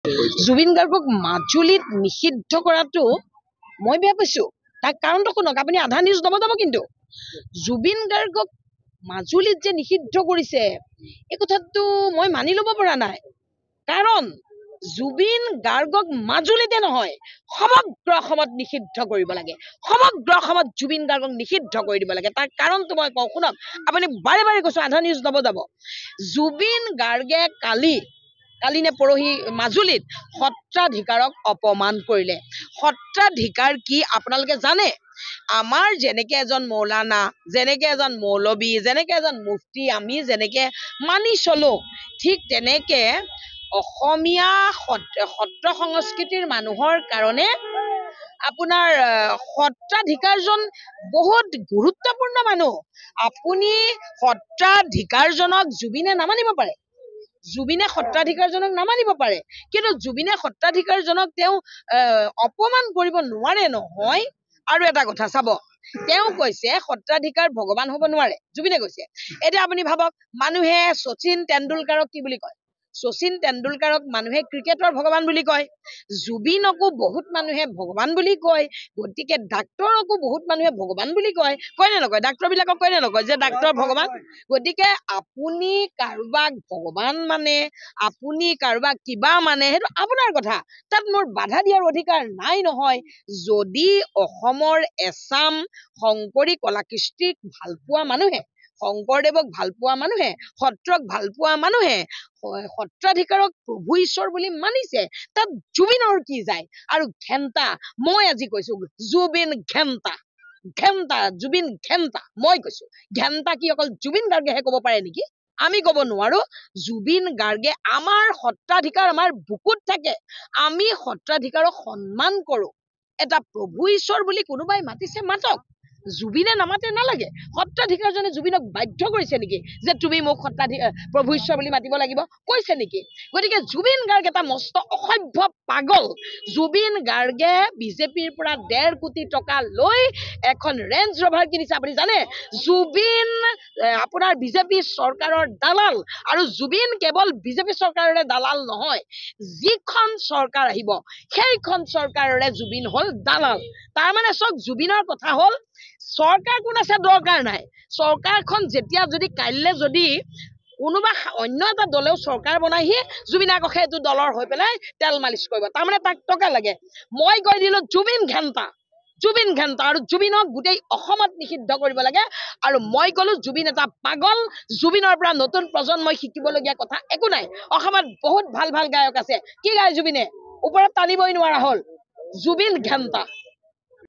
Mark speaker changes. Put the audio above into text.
Speaker 1: জুবিন গাৰ্গক মাজুলীত নিষিদ্ধ কৰাটো মই বেয়া পাইছো। তাৰ কাৰণটো শুনক, আপুনি আধা নিউজ নবজাব কিন্তু জুবিন গাৰ্গক মাজুলীত যে নিষিদ্ধ কৰিছে এই কথাটো মই মানি ল'ব পৰা নাই। কাৰণ জুবিন গাৰ্গক মাজুলীতে নহয় সমগ্ৰ অসমত নিষিদ্ধ কৰিব লাগে। সমগ্ৰ অসমত জুবিন গাৰ্গক নিষিদ্ধ কৰি দিব লাগে। তাৰ কাৰণটো মই কওঁ শুনক, আপুনি বাৰে বাৰে কৈছো আধা নিউজ নবজাব। জুবিন গাৰ্গে কালি নে পৰহি মাজুলীত সত্ৰাধিকাৰক অপমান কৰিলে। সত্ৰাধিকাৰ কি আপোনালোকে জানে? আমাৰ যেনেকে এজন মৌলানা, যেনেকে এজন মৌলবী, যেনেকে এজন মুফতি আমি যেনেকে মানি চলো, ঠিক তেনেকে অসমীয়া সত্ৰ সংস্কৃতিৰ মানুহৰ কাৰণে আপোনাৰ সত্ৰাধিকাৰজন বহুত গুৰুত্বপূৰ্ণ মানুহ। আপুনি সত্ৰাধিকাৰজনক জুবিনে নামানিব পাৰে, জুবিনে সত্ৰাধিকাৰজনক নামানিব পাৰে, কিন্তু জুবিনে সত্ৰাধিকাৰজনক তেওঁ অপমান কৰিব নোৱাৰে নহয়। আৰু এটা কথা চাব, তেওঁ কৈছে সত্ৰাধিকাৰ ভগৱান হ'ব নোৱাৰে, জুবিনে কৈছে। এতিয়া আপুনি ভাবক, মানুহে শচীন তেণ্ডুলকাৰক কি বুলি কয়? শচীন তেণ্ডুলকাৰক মানুহে ক্ৰিকেটৰ ভগৱান বুলি কয়। জুবিনকো বহুত মানুহে ভগৱান বুলি কয়। গতিকে ডাক্তৰকো বহুত মানুহে ভগৱান বুলি কয় নে নকয়? ডাক্তৰ বিলাকক কয় নে নকয় যে ডাক্তৰ ভগৱান? গতিকে আপুনি কাৰোবাক ভগৱান মানে, আপুনি কাৰোবাক কিবা মানে, সেইটো আপোনাৰ কথা, তাত মোৰ বাধা দিয়াৰ অধিকাৰ নাই নহয়। যদি অসমৰ এচাম শংকৰী কলা কৃষ্টিক ভাল পোৱা মানুহে, শংকৰদেৱক ভাল পোৱা মানুহে, সত্ৰক ভাল পোৱা মানুহে সত্ৰাধিকাৰক প্ৰভু ঈশ্বৰ বুলি মানিছে, তাত জুবিনৰ কি যায়? আৰু ঘেণ্টা, মই আজি কৈছো জুবিন ঘেণ্টা, জুবিন ঘেণ্টা। মই কৈছো ঘেণ্টা কি অকল জুবিন গাৰ্গেহে কব পাৰে নেকি? আমি কব নোৱাৰো। জুবিন গাৰ্গে আমাৰ সত্ৰাধিকাৰ আমাৰ বুকুত থাকে। আমি সত্ৰাধিকাৰক সন্মান কৰো। এটা প্ৰভু ঈশ্বৰ বুলি কোনোবাই মাতিছে, মাতক। জুবিনে নামাতে নালাগে। সত্ৰাধিকাৰজনে জুবিনক বাধ্য কৰিছে নেকি যে তুমি মোক প্ৰভু ঈশ্বৰ বুলি মাতিব লাগিব? কৈছে নেকি? গতিকে জুবিন গাৰ্গ এটা মস্ত অসভ্য পাগল। জুবিন গাৰ্গে বিজেপিৰ পৰা 1.5 কোটি টকা লৈ এখন ৰেঞ্জ ৰভাৰ কিনিছে। আপুনি জানে জুবিন আপোনাৰ বিজেপি চৰকাৰৰ দালাল। আৰু জুবিন কেৱল বিজেপি চৰকাৰৰে দালাল নহয়, যিখন চৰকাৰ আহিব সেইখন চৰকাৰৰে জুবিন হল দালাল। তাৰমানে চক, জুবিনৰ কথা হল চৰকাৰ কোন আছে দৰকাৰ নাই। চৰকাৰখন যেতিয়া যদি কাইলৈ যদি কোনোবা অন্য এটা দলেও চৰকাৰ বনাইহি, জুবিনে আকৌ সেইটো দলৰ হৈ পেলাই তেল মালিচ কৰিব। তাৰমানে তাক টকা লাগে। মই কৈ দিলো জুবিন ঘেণ্টা, জুবিন ঘেণ্টা। আৰু জুবিনক গোটেই অসমত নিষিদ্ধ কৰিব লাগে। আৰু মই কলো জুবিন এটা পাগল। জুবিনৰ পৰা নতুন প্ৰজন্মই শিকিবলগীয়া কথা একো নাই। অসমত বহুত ভাল ভাল গায়ক আছে, কি গায় জুবিনে? ওপৰত টানিবই নোৱাৰা হল। জুবিন ঘেণ্টা।